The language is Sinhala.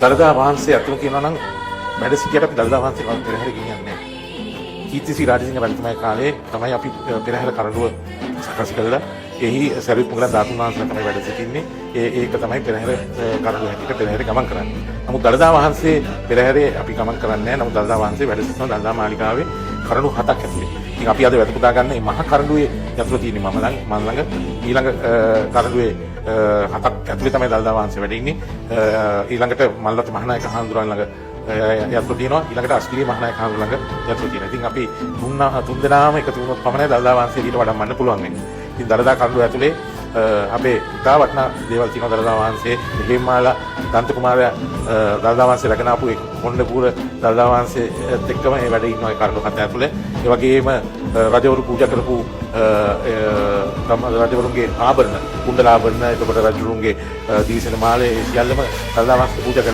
දළදා වහන්සේ අතුල කියනවා නම් වැඩ සිටියට අපි දළදා වහන්සේ පෙරහැර ගෙනියන්නේ නැහැ. කීර්තිසී රාජසිංහ රජතුමාගේ කාලේ තමයි අපි පෙරහැර කරඬුව සකස් කළා. එහි සරියුත් මුගලන් ධාතුන් වහන්සේලා තමයි වැඩ සිටින්නේ. ඒක තමයි පෙරහැර කරඬුව හැටියට පෙරහැර ගමන් කරන්නේ. නමුත් දළදා වහන්සේ පෙරහැරේ අපි ගමන් කරන්නේ නැහැ. නමුත් දළදා වහන්සේ වැඩ සිටින දළදා මාලිගාවේ කරඬු 7ක් ඇතුලේ. ඉතින් අපි අද වැත පුදා ගන්න මේ මහා කරඬුවේ යතුරු තියෙන්නේ මම ළඟ ඊළඟ කරඬුවේ 7ක් ඇතුලේ තමයි දළදා වහන්සේ වැඩ ඉන්නේ. ඊළඟට මල්වත මහානායක හාමුදුරුවන් ළඟ යතුරු තියෙනවා. ඊළඟට අස්ගිරිය මහානායක හාමුදුරුවන් ළඟ යතුරු තියෙනවා. ඉතින් අපි තුන් දෙනාම එකතු වුණොත් පමණයි දළදා වහන්සේ ඊට වඩා පුළුවන් වෙන්නේ. ඉතින් දළදා කරඬුව ඇතුලේ අපේ ඉතා වටිනා දේවල් තියෙනවා. දළදා වහන්සේ හේමාලා දන්ත කුමාරයා දළදා වහන්සේ රැගෙන ආපු කොණ්ඩපුර දළදා වහන්සේත් එක්කම මේ වැඩ ඉන්නවා ඒ කරඬු 7 ඇතුලේ. ඒ වගේම රජවරු පූජා කරපු රජවරුන්ගේ ආභරණ කුණ්ඩල ආභරණ, එතකොට රජවරුන්ගේ දිවිසෙන මාලේ සියල්ලම දළදා වහන්සේ පූජා